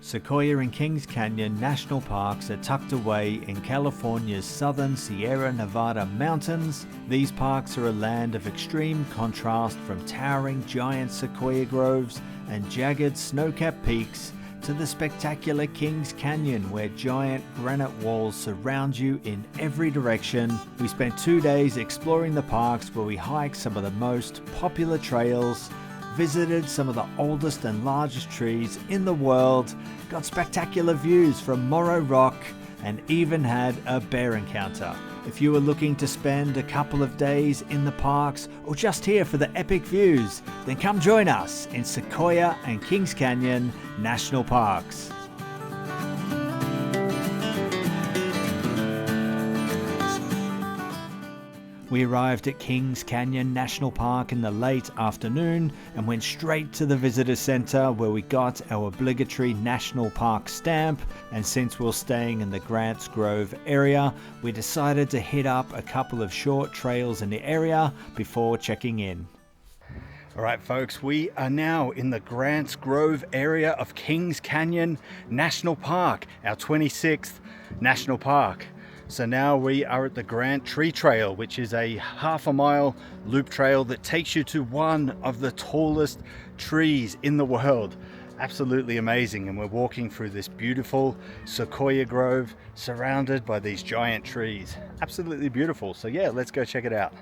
Sequoia and Kings Canyon National Parks are tucked away in California's southern Sierra Nevada mountains. These parks are a land of extreme contrast, from towering giant sequoia groves and jagged snow-capped peaks to the spectacular Kings Canyon, where giant granite walls surround you in every direction. We spent 2 days exploring the parks, where we hiked some of the most popular trails, visited some of the oldest and largest trees in the world, got spectacular views from Moro Rock, and even had a bear encounter. If you are looking to spend a couple of days in the parks or just here for the epic views, then come join us in Sequoia and Kings Canyon National Parks. We arrived at Kings Canyon National Park in the late afternoon and went straight to the visitor center, where we got our obligatory National Park stamp. And since we're staying in the Grants Grove area, we decided to hit up a couple of short trails in the area before checking in. All right, folks, we are now in the Grants Grove area of Kings Canyon National Park, our 26th National Park. So now we are at the Grant Tree Trail, which is a half-a-mile loop trail that takes you to one of the tallest trees in the world. Absolutely amazing. And we're walking through this beautiful sequoia grove surrounded by these giant trees. Absolutely beautiful. So yeah, let's go check it out.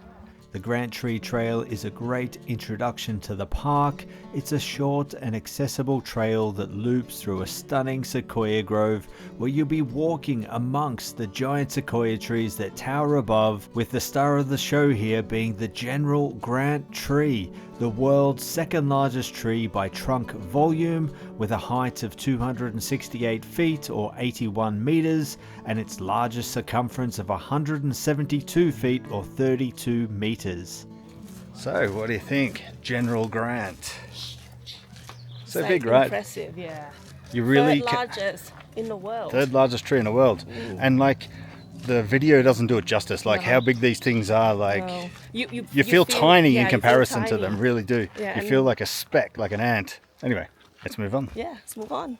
The Grant Tree Trail is a great introduction to the park. It's a short and accessible trail that loops through a stunning sequoia grove, where you'll be walking amongst the giant sequoia trees that tower above, with the star of the show here being the General Grant tree, the world's second largest tree by trunk volume, with a height of 268 feet or 81 meters, and its largest circumference of 172 feet or 32 meters. So what do you think, General Grant? So big, right? Impressive, yeah. You really Third largest in the world. Third largest tree in the world. Ooh. And like, the video doesn't do it justice, like how big these things are. Like, no. you feel tiny in comparison tiny. to them, really do. Yeah, you feel like a speck, like an ant. Anyway, let's move on. Yeah, let's move on.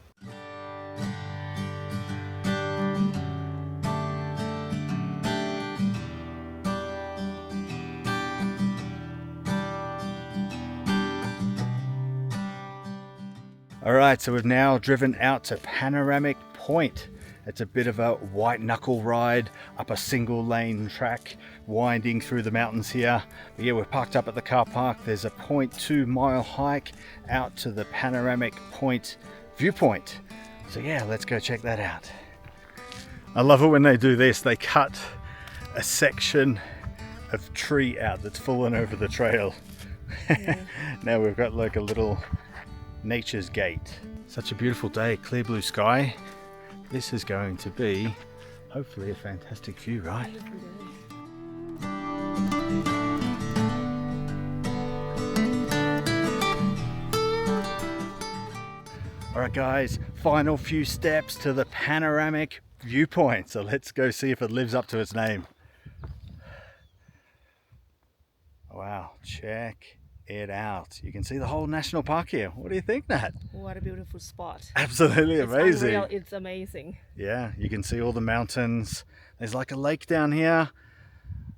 All right, so we've now driven out to Panoramic Point. It's a bit of a white knuckle ride up a single lane track winding through the mountains here. But yeah, we're parked up at the car park. There's a 0.2 mile hike out to the Panoramic Point viewpoint. So yeah, let's go check that out. I love it when they do this. They cut a section of tree out that's fallen over the trail. Yeah. Now we've got like a little nature's gate. Such a beautiful day, clear blue sky. This is going to be hopefully a fantastic view, right? All right, guys, final few steps to the panoramic viewpoint. So let's go see if it lives up to its name. Wow, check it out. You can see the whole national park here. What do you think, Nat? What a beautiful spot. Absolutely amazing. Unreal. It's amazing. Yeah, you can see all the mountains. There's like a lake down here.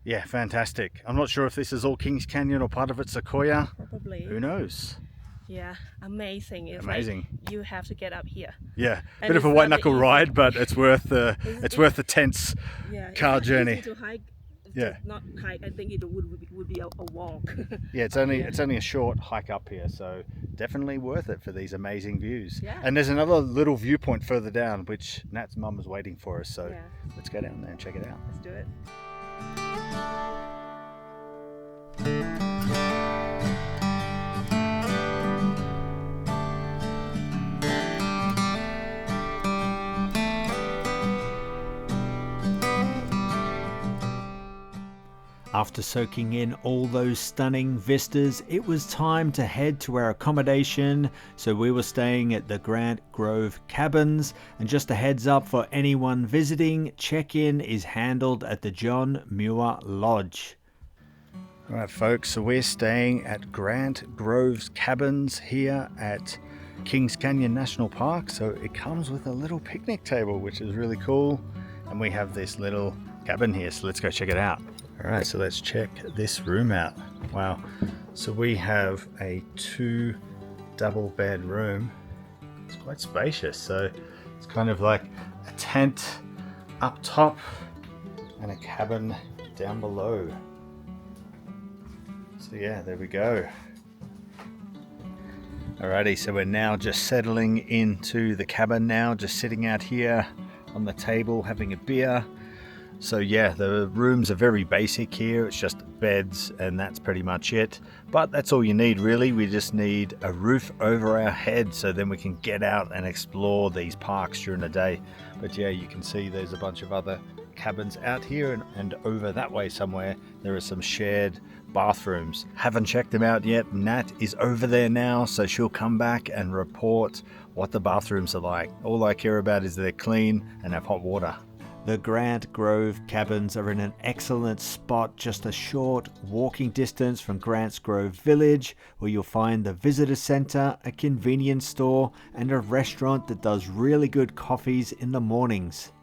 Yeah, fantastic. I'm not sure if this is all Kings Canyon or part of it Sequoia. Probably. Who knows? Yeah, amazing. It's amazing. Like you have to get up here. Yeah, a bit of a white knuckle ride, but it's worth the tense car journey. Easy to hike. Yeah. Not hike. I think it would be a walk. Yeah, it's only a short hike up here, so definitely worth it for these amazing views. Yeah. And there's another little viewpoint further down, which Nat's mum is waiting for us. So let's go down there and check it out. Let's do it. After soaking in all those stunning vistas, it was time to head to our accommodation. So we were staying at the Grant Grove Cabins, and just a heads up for anyone visiting, check-in is handled at the John Muir Lodge. Alright folks, so we're staying at Grant Grove's Cabins here at Kings Canyon National Park. So it comes with a little picnic table, which is really cool. And we have this little cabin here, so let's go check it out. All right, so let's check this room out. Wow. So we have a 2 double bed room. It's quite spacious. So it's kind of like a tent up top and a cabin down below. So yeah, there we go. Alrighty, so we're now just settling into the cabin now, just sitting out here on the table having a beer. So yeah, the rooms are very basic here. It's just beds and that's pretty much it. But that's all you need really. We just need a roof over our head so then we can get out and explore these parks during the day. But yeah, you can see there's a bunch of other cabins out here and over that way somewhere there are some shared bathrooms. Haven't checked them out yet. Nat is over there now, so she'll come back and report what the bathrooms are like. All I care about is they're clean and have hot water. The Grant Grove cabins are in an excellent spot, just a short walking distance from Grants Grove Village, where you'll find the visitor center, a convenience store, and a restaurant that does really good coffees in the mornings.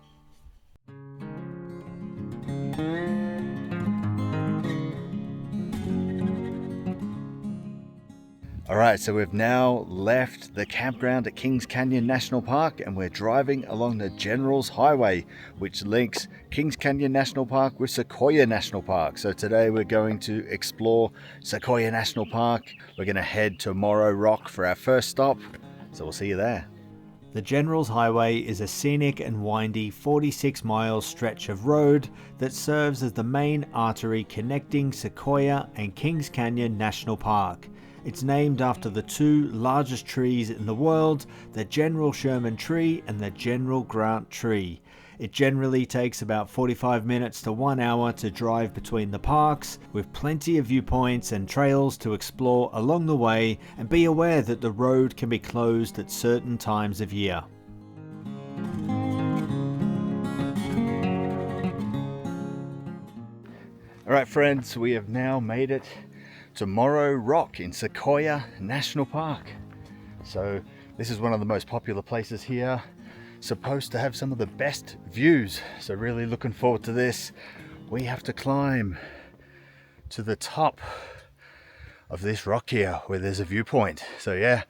Alright, so we've now left the campground at Kings Canyon National Park and we're driving along the General's Highway, which links Kings Canyon National Park with Sequoia National Park. So today we're going to explore Sequoia National Park. We're going to head to Moro Rock for our first stop, so we'll see you there. The General's Highway is a scenic and windy 46-mile stretch of road that serves as the main artery connecting Sequoia and Kings Canyon National Park. It's named after the 2 largest trees in the world, the General Sherman tree and the General Grant tree. It generally takes about 45 minutes to 1 hour to drive between the parks, with plenty of viewpoints and trails to explore along the way, and be aware that the road can be closed at certain times of year. Alright friends, we have now made it to Moro Rock in Sequoia National Park. So this is one of the most popular places here, supposed to have some of the best views, so really looking forward to this. We have to climb to the top of this rock here where there's a viewpoint. So yeah,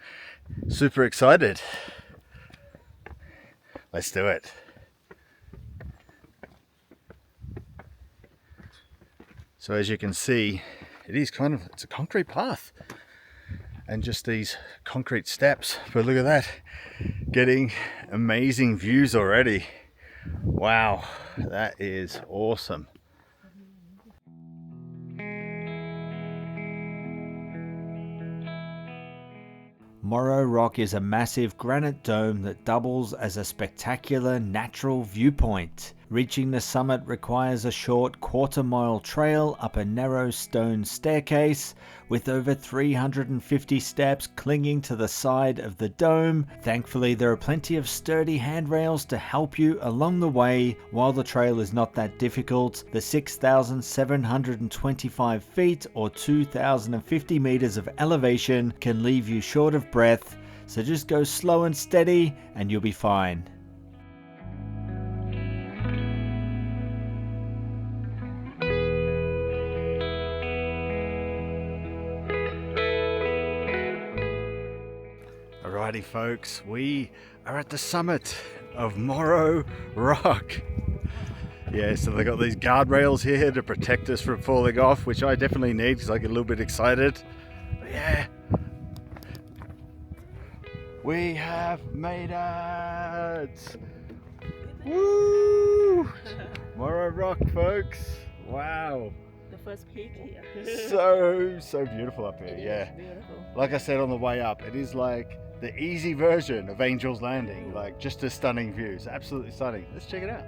super excited. Let's do it. So as you can see, it's a concrete path and just these concrete steps, but look at that, getting amazing views already. Wow, that is awesome. Moro Rock is a massive granite dome that doubles as a spectacular natural viewpoint. Reaching the summit requires a short quarter-mile trail up a narrow stone staircase with over 350 steps clinging to the side of the dome. Thankfully, there are plenty of sturdy handrails to help you along the way. While the trail is not that difficult, the 6,725 feet or 2,050 meters of elevation can leave you short of breath, so just go slow and steady and you'll be fine. Alrighty folks, we are at the summit of Moro Rock. Yeah, so they got these guardrails here to protect us from falling off, which I definitely need because I get a little bit excited. But yeah, we have made it! Woo! Moro Rock, folks. Wow. The first peak here. So beautiful up here. Yeah. Beautiful. Like I said on the way up, it is like the easy version of Angel's Landing, like just a stunning views. Absolutely stunning. Let's check it out.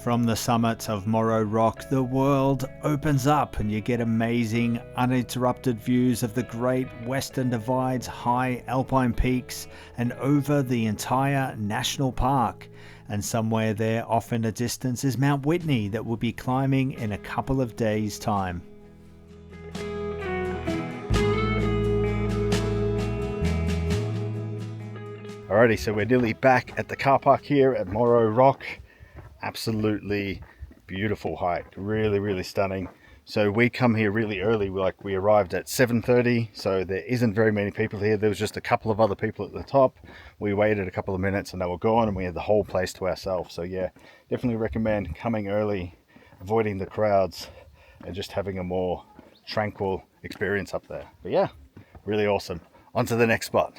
From the summit of Moro Rock, the world opens up and you get amazing, uninterrupted views of the Great Western Divide's high alpine peaks and over the entire national park. And somewhere there off in the distance is Mount Whitney that we'll be climbing in a couple of days' time. Alrighty, so we're nearly back at the car park here at Moro Rock. Absolutely beautiful hike, really stunning. So we come here really early, we arrived at 7:30, so there isn't very many people here. There was just a couple of other people at the top. We waited a couple of minutes and they were gone, and we had the whole place to ourselves. So yeah, definitely recommend coming early, avoiding the crowds, and just having a more tranquil experience up there. But yeah, really awesome. On to the next spot.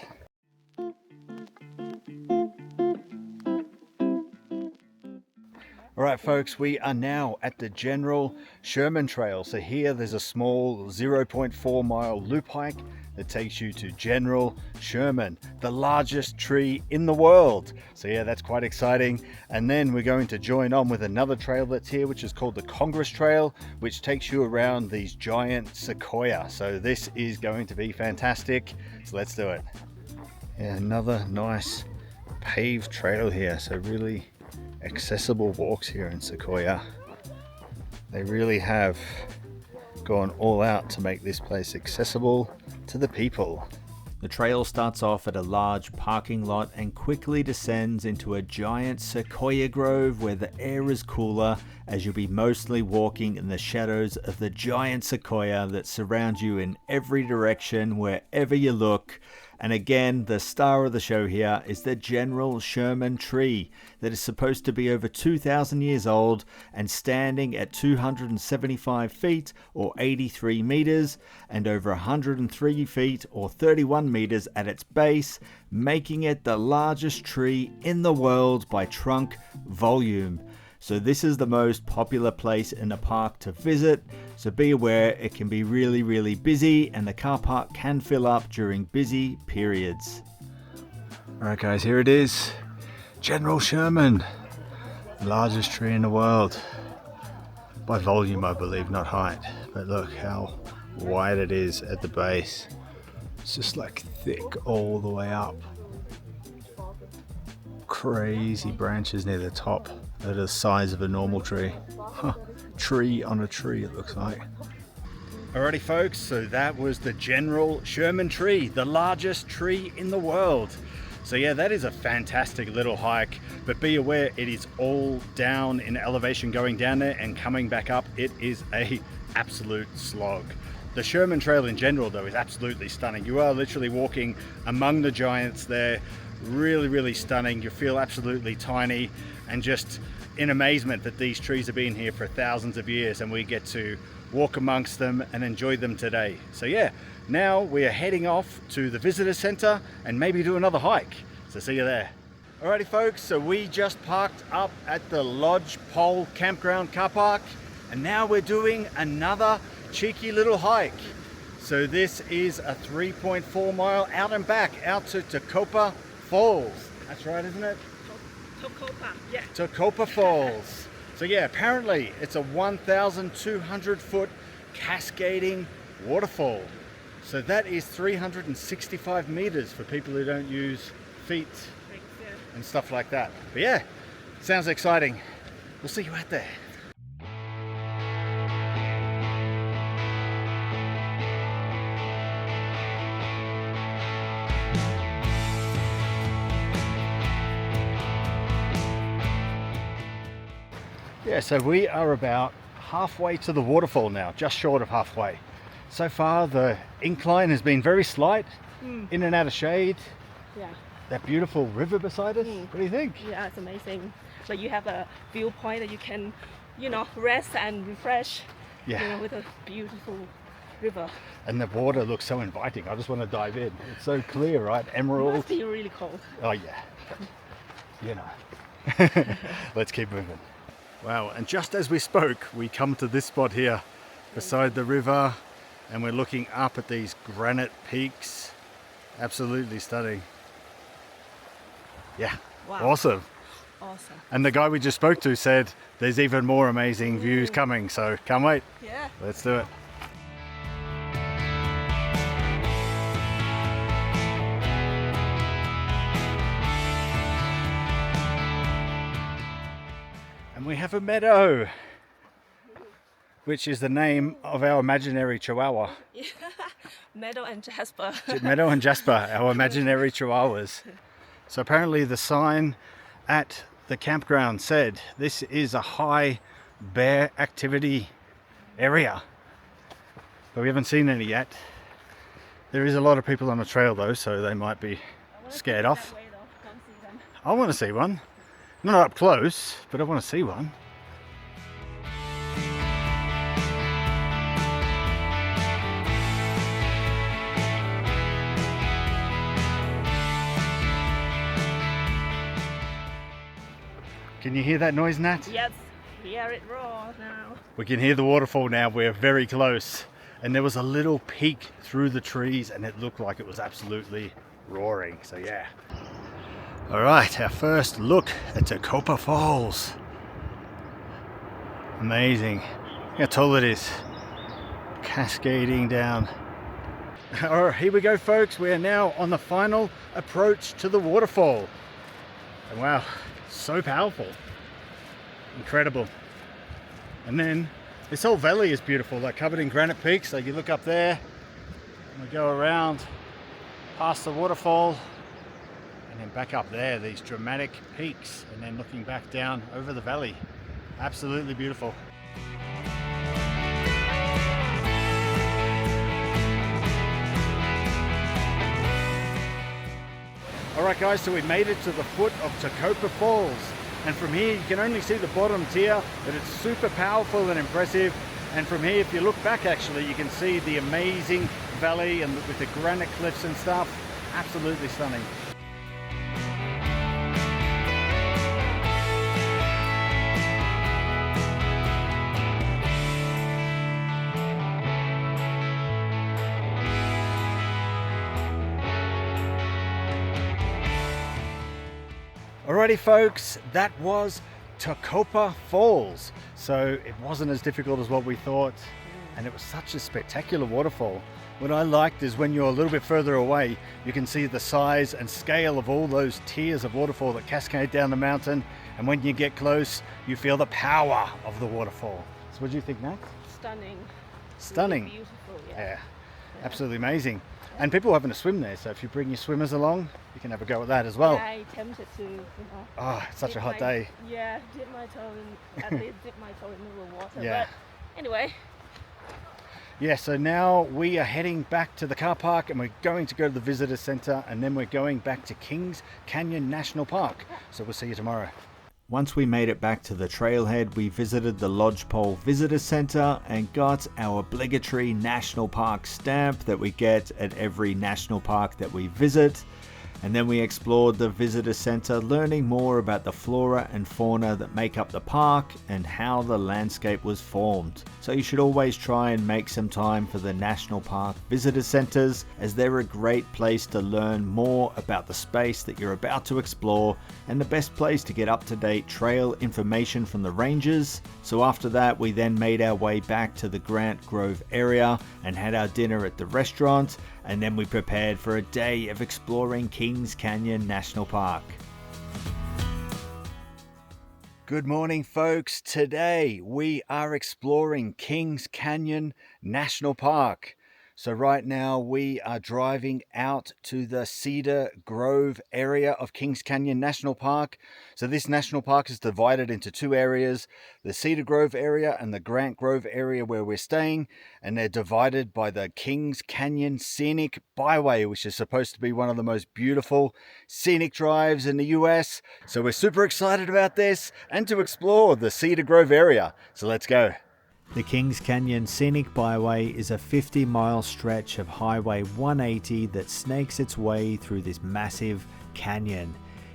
All right, folks, we are now at the general Sherman Trail. So here there's a small 0.4 mile loop hike that takes you to General Sherman, the largest tree in the world. So yeah, that's quite exciting. And then we're going to join on with another trail that's here, which is called the Congress Trail, which takes you around these giant sequoia. So this is going to be fantastic. So let's do it. Yeah, another nice paved trail here. So really accessible walks here in Sequoia. They really have gone all out to make this place accessible to the people. The trail starts off at a large parking lot and quickly descends into a giant sequoia grove where the air is cooler, as you'll be mostly walking in the shadows of the giant sequoia that surround you in every direction wherever you look. And again, the star of the show here is the General Sherman tree that is supposed to be over 2,000 years old and standing at 275 feet or 83 meters and over 103 feet or 31 meters at its base, making it the largest tree in the world by trunk volume. So this is the most popular place in the park to visit, so be aware it can be really busy and the car park can fill up during busy periods. Alright guys, here it is. General Sherman, the largest tree in the world. By volume I believe, not height, but look how wide it is at the base. It's just like thick all the way up. Crazy branches near the top that are the size of a normal tree. Tree on a tree it looks like. Alrighty folks, so that was the General Sherman tree, the largest tree in the world. So yeah, that is a fantastic little hike, but be aware it is all down in elevation going down there, and coming back up it is a absolute slog. The Sherman Trail in general though is absolutely stunning. You are literally walking among the giants there. Really stunning. You feel absolutely tiny and just in amazement that these trees have been here for thousands of years and we get to walk amongst them and enjoy them today. So yeah, now we are heading off to the visitor center and maybe do another hike. So see you there. Alrighty folks, so we just parked up at the Lodge Pole Campground car park and now we're doing another cheeky little hike. So this is a 3.4 mile out and back out to Tokopah Falls. That's right, isn't it? Tokopah, yeah. Tokopah Falls. So yeah, apparently it's a 1,200 foot cascading waterfall. So that is 365 meters for people who don't use feet and stuff like that. But yeah, sounds exciting. We'll see you out there. Yeah, so we are about halfway to the waterfall now, just short of halfway. So far the incline has been very slight, in and out of shade. Yeah. That beautiful river beside us. What do you think? Yeah, it's amazing. But you have a viewpoint that you can, rest and refresh. Yeah. With a beautiful river. And the water looks so inviting. I just want to dive in. It's so clear, right? Emerald. It must be really cold. Oh yeah. Let's keep moving. Wow, and just as we spoke, we come to this spot here beside the river and we're looking up at these granite peaks. Absolutely stunning. Yeah, wow. Awesome. And the guy we just spoke to said there's even more amazing views coming, so can't wait. Yeah. Let's do it. And we have a meadow, which is the name of our imaginary chihuahua. Meadow and Jasper. Meadow and Jasper, our imaginary chihuahuas. So apparently the sign at the campground said this is a high bear activity area, but we haven't seen any yet. There is a lot of people on the trail though, so they might be scared off. I want to see one. Not up close, but I want to see one. Can you hear that noise, Nat? Yes, hear it roar now. We can hear the waterfall now. We're very close. And there was a little peek through the trees and it looked like it was absolutely roaring. So yeah. All right, our first look at Tokopah Falls. Amazing. Look how tall it is. Cascading down. All right, here we go, folks. We are now on the final approach to the waterfall. And wow, so powerful. Incredible. And then this whole valley is beautiful, like covered in granite peaks. Like you look up there and we go around past the waterfall and then back up there, these dramatic peaks, and then looking back down over the valley. Absolutely beautiful. Alright guys, so we made it to the foot of Tokopah Falls, and from here you can only see the bottom tier, but it's super powerful and impressive. And from here, if you look back actually, you can see the amazing valley and with the granite cliffs and stuff. Absolutely stunning. Alrighty folks, that was Tokopah Falls. So it wasn't as difficult as what we thought, and it was such a spectacular waterfall. What I liked is when you're a little bit further away, you can see the size and scale of all those tiers of waterfall that cascade down the mountain, and when you get close, you feel the power of the waterfall. So what do you think, Nat? Stunning. Stunning. Really beautiful, Yeah, absolutely amazing. And people are having a swim there, so if you bring your swimmers along, you can have a go at that as well. Yeah, I tempted to, Oh, it's such a hot day. Yeah, dip my toe in, at least dip my toe in the water. Yeah. But anyway. Yeah, so now we are heading back to the car park and we're going to go to the visitor center, and then we're going back to Kings Canyon National Park. So we'll see you tomorrow. Once we made it back to the trailhead, we visited the Lodgepole Visitor Center and got our obligatory National Park stamp that we get at every national park that we visit. And then we explored the visitor center, learning more about the flora and fauna that make up the park and how the landscape was formed. So you should always try and make some time for the national park visitor centers, as they're a great place to learn more about the space that you're about to explore and the best place to get up-to-date trail information from the rangers. So after that, we then made our way back to the Grant Grove area and had our dinner at the restaurant, and then we prepared for a day of exploring Kings Canyon National Park. Good morning, folks. Today we are exploring Kings Canyon National Park. So right now we are driving out to the Cedar Grove area of Kings Canyon National Park. So this national park is divided into two areas, the Cedar Grove area and the Grant Grove area where we're staying, and they're divided by the Kings Canyon Scenic Byway, which is supposed to be one of the most beautiful scenic drives in the US. So we're super excited about this and to explore the Cedar Grove area. So let's go. The Kings Canyon Scenic Byway is a 50-mile stretch of Highway 180 that snakes its way through this massive canyon.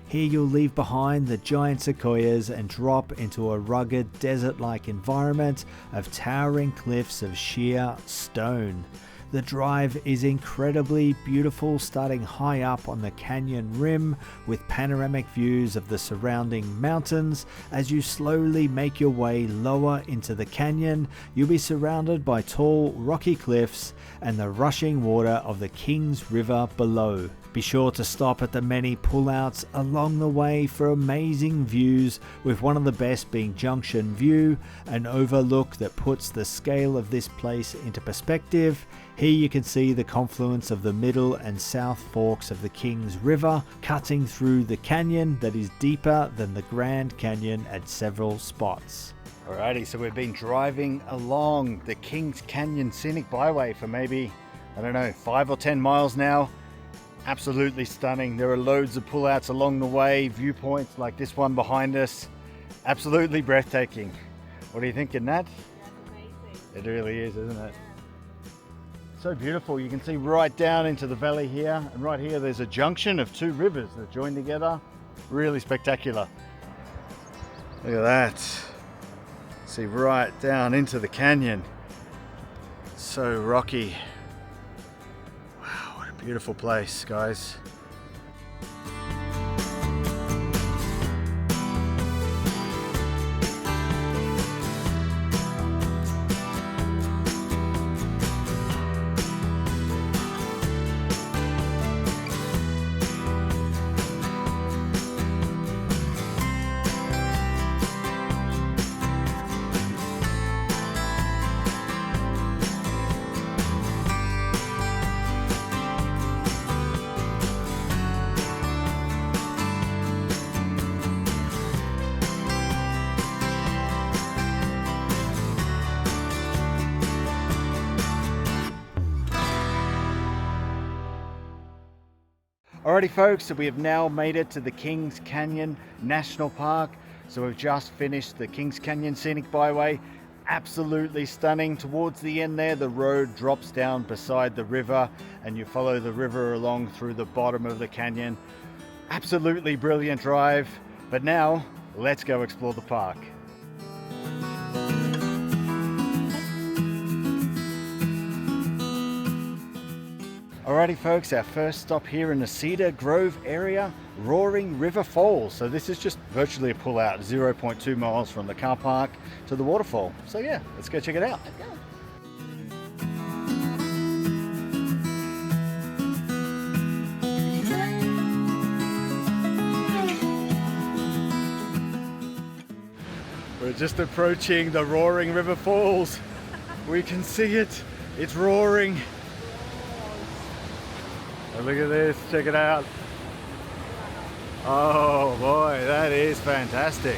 Here you'll leave behind the giant sequoias and drop into a rugged desert-like environment of towering cliffs of sheer stone. The drive is incredibly beautiful, starting high up on the canyon rim with panoramic views of the surrounding mountains. As you slowly make your way lower into the canyon, you'll be surrounded by tall, rocky cliffs and the rushing water of the Kings River below. Be sure to stop at the many pullouts along the way for amazing views, with one of the best being Junction View, an overlook that puts the scale of this place into perspective. Here you can see the confluence of the middle and south forks of the Kings River cutting through the canyon that is deeper than the Grand Canyon at several spots. Alrighty, so we've been driving along the Kings Canyon Scenic Byway for maybe, I don't know, 5 or 10 miles now. Absolutely stunning. There are loads of pullouts along the way, viewpoints like this one behind us. Absolutely breathtaking. What are you thinking, Nat? That's amazing. It really is, isn't it? So beautiful. You can see right down into the valley here, and right here there's a junction of 2 rivers that join together. Really spectacular. Look at that. See right down into the canyon. So rocky. Wow, what a beautiful place, guys. Alrighty folks, so we have now made it to the Kings Canyon National Park. So we've just finished the Kings Canyon Scenic Byway. Absolutely stunning. Towards the end there, the road drops down beside the river and you follow the river along through the bottom of the canyon. Absolutely brilliant drive. But now, let's go explore the park. Alrighty folks, our first stop here in the Cedar Grove area, Roaring River Falls. So this is just virtually a pull out, 0.2 miles from the car park to the waterfall. So yeah, let's go check it out. Let's go. We're just approaching the Roaring River Falls. We can see it, it's roaring. Oh, look at this, check it out. Oh boy, that is fantastic.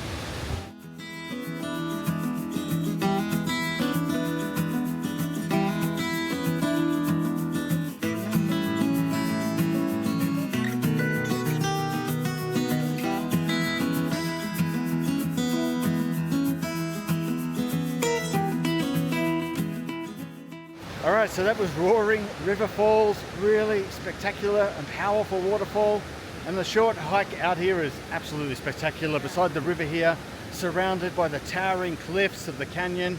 Alright, so that was Roaring River Falls, really spectacular and powerful waterfall. And the short hike out here is absolutely spectacular. Beside the river here, surrounded by the towering cliffs of the canyon.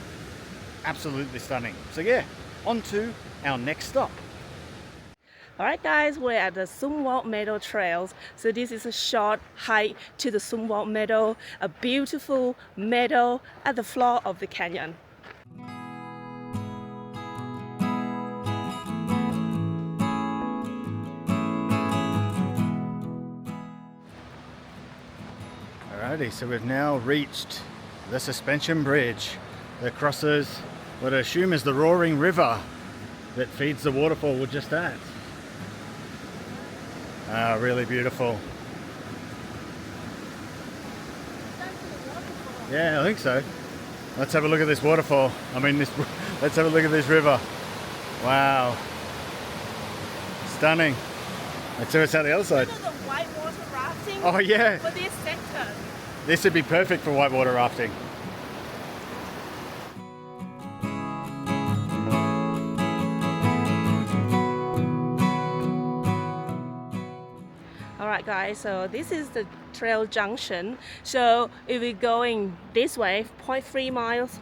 Absolutely stunning. So yeah, on to our next stop. Alright guys, we're at the Zumwalt Meadows trails. So this is a short hike to the Zumwalt Meadow, a beautiful meadow at the floor of the canyon. Alrighty, so we've now reached the suspension bridge that crosses what I assume is the Roaring River that feeds the waterfall we're just at. Ah, really beautiful. Yeah, I think so. Let's have a look at this waterfall. Let's have a look at this river. Wow. Stunning. Let's see what's out the other side. The whitewater rafting. Oh yeah. For this center. This would be perfect for whitewater rafting. Alright guys, so this is the trail junction. So if we're going this way, 0.3 miles,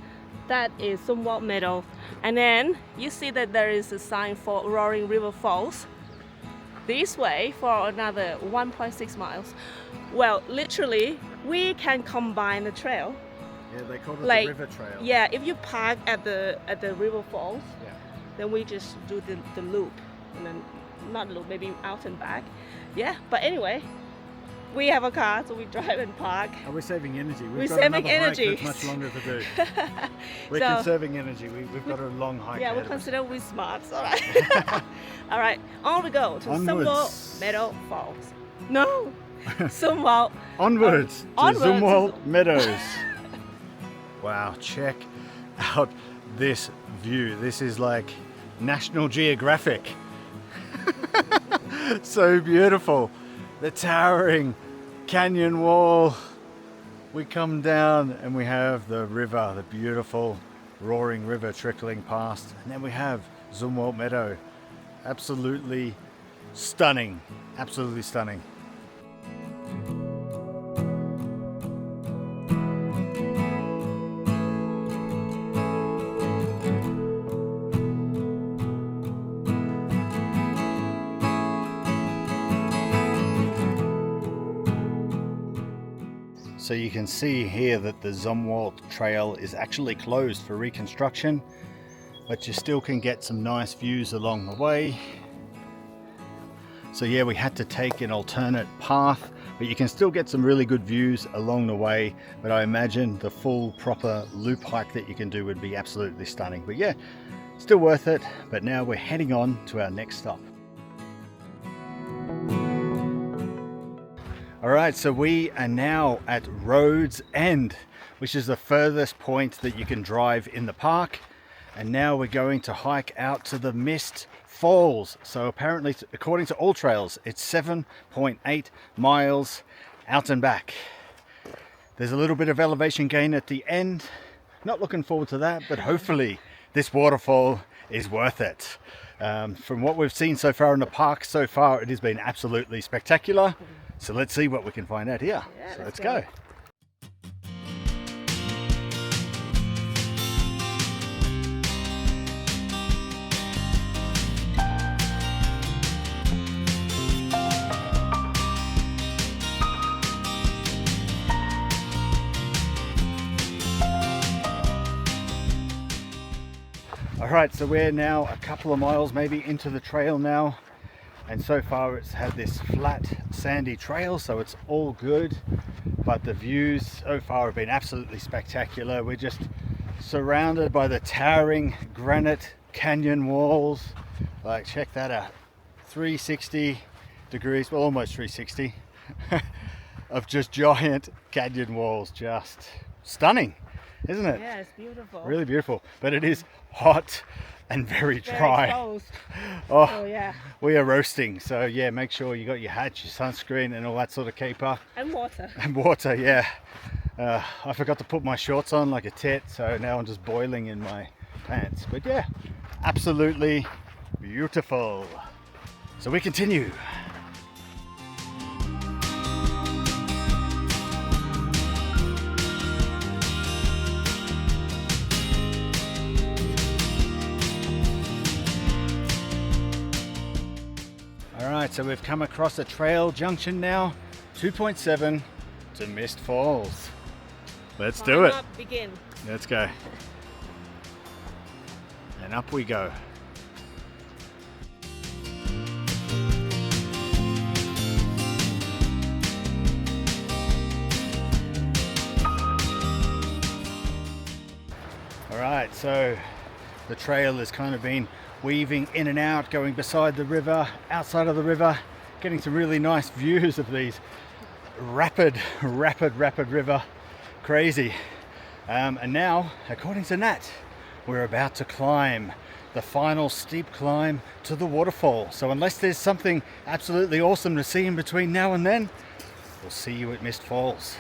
that is Zumwalt Meadows. And then you see that there is a sign for Roaring River Falls. This way for another 1.6 miles. Well, literally, we can combine the trail. Yeah, they call it like, the river trail. Yeah, if you park at the river falls, Yeah. then we just do the loop, and then not loop, maybe out and back. Yeah, but anyway, we have a car, so we drive and park. Are we saving energy? We're We've got saving another energy. hike that's much longer to do. We're So- conserving energy. We've got a long hike Yeah, we ahead of us. consider we smart. All right. All right. On we go to Onwards. Zumwalt Meadows Falls. No, Zumwalt. Onwards to onwards. Zumwalt Meadows. Wow, check out this view. This is like National Geographic. So beautiful. The towering canyon wall. We come down and we have the river, the beautiful roaring river trickling past. And then we have Zumwalt Meadow. Absolutely stunning. Absolutely stunning. So you can see here that the Zumwalt Trail is actually closed for reconstruction, but you still can get some nice views along the way. So yeah, we had to take an alternate path, but you can still get some really good views along the way. But I imagine the full proper loop hike that you can do would be absolutely stunning. But yeah, still worth it. But now we're heading on to our next stop. Alright, so we are now at Road's End, which is the furthest point that you can drive in the park. And now we're going to hike out to the Mist Falls. So apparently, according to All Trails, it's 7.8 miles out and back. There's a little bit of elevation gain at the end. Not looking forward to that, but hopefully this waterfall is worth it. From what we've seen so far in the park so far, it has been absolutely spectacular. So let's see what we can find out here. Yeah, So let's go. go. All right, so we're now a couple of miles maybe into the trail now. And so far it's had this flat sandy trail, so it's all good, but the views so far have been absolutely spectacular. We're just surrounded by the towering granite canyon walls. Like, check that out, 360 degrees, well, almost 360 of just giant canyon walls. Just stunning, isn't it? Yeah, it's beautiful. Really beautiful, but it is hot and very Very dry. close. Oh, Oh yeah, we are roasting, so yeah, make sure you got your hat, your sunscreen and all that sort of caper. and water. And water, yeah. I forgot to put my shorts on like a tit, so now I'm just boiling in my pants. But yeah, absolutely beautiful. So we continue. Alright, so we've come across a trail junction now, 2.7 to Mist Falls. Let's do it. Climb up, begin. Let's go. And up we go. Alright, so the trail has kind of been weaving in and out, going beside the river, outside of the river, getting some really nice views of these rapid river. Crazy. And now, according to Nat, we're about to climb the final steep climb to the waterfall. So unless there's something absolutely awesome to see in between now and then, we'll see you at Mist Falls.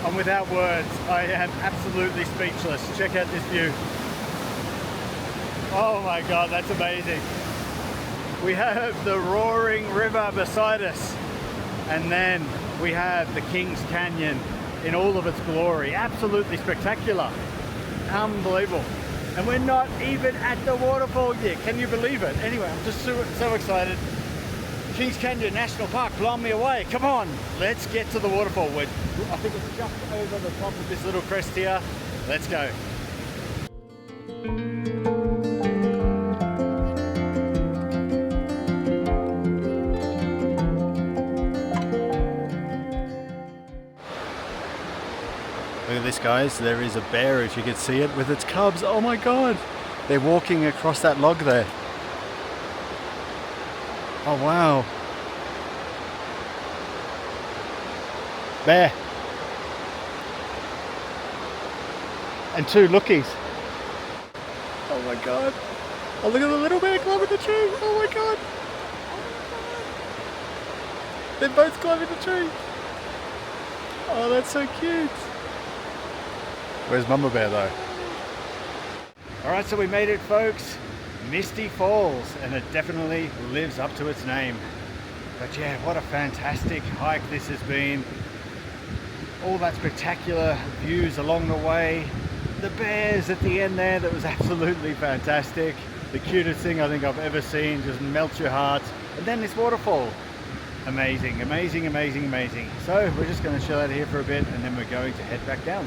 I'm without words. I am absolutely speechless. Check out this view. Oh my God, that's amazing. We have the roaring river beside us, and then we have the Kings Canyon in all of its glory. Absolutely spectacular. Unbelievable. And we're not even at the waterfall yet. Can you believe it? Anyway, I'm just so excited. Kings Canyon National Park, blowing me away. Come on, let's get to the waterfall. I think it's just over the top of this little crest here. Let's go. Look at this, guys. There is a bear, if you could see it, with its cubs. Oh my God. They're walking across that log there. Oh wow. Bear. And two lookies. Oh my God. Oh, look at the little bear climbing the tree. Oh my God. They're both climbing the tree. Oh, that's so cute. Where's Mama Bear though? Alright, so we made it, folks. Misty Falls, and it definitely lives up to its name. But yeah, what a fantastic hike this has been. All that spectacular views along the way. The bears at the end there, that was absolutely fantastic. The cutest thing I think I've ever seen, just melts your heart. And then this waterfall. Amazing, amazing, amazing, amazing. So we're just going to chill out here for a bit, and then we're going to head back down.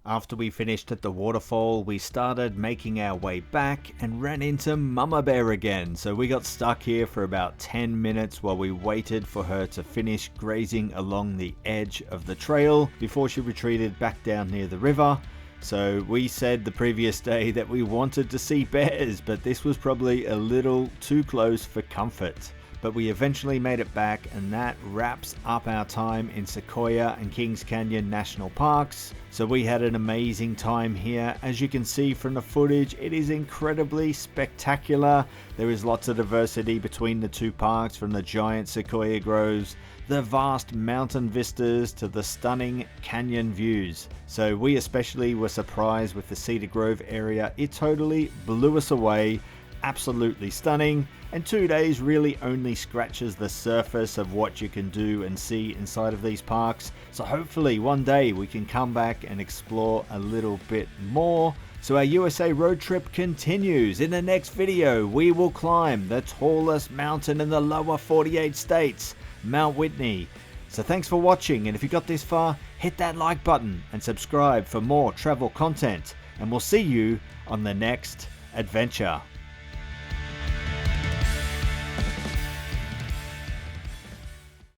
After we finished at the waterfall, we started making our way back and ran into Mama Bear again. So we got stuck here for about 10 minutes while we waited for her to finish grazing along the edge of the trail before she retreated back down near the river. So we said the previous day that we wanted to see bears, but this was probably a little too close for comfort. But we eventually made it back, and that wraps up our time in Sequoia and Kings Canyon National Parks. So we had an amazing time here. As you can see from the footage, it is incredibly spectacular. There is lots of diversity between the two parks, from the giant sequoia groves, the vast mountain vistas, to the stunning canyon views. So we especially were surprised with the Cedar Grove area. It totally blew us away. Absolutely stunning, and 2 days really only scratches the surface of what you can do and see inside of these parks. So hopefully one day we can come back and explore a little bit more. So our USA road trip continues. In the next video we will climb the tallest mountain in the lower 48 states, Mount Whitney. So thanks for watching, and if you got this far, hit that like button and subscribe for more travel content, and we'll see you on the next adventure.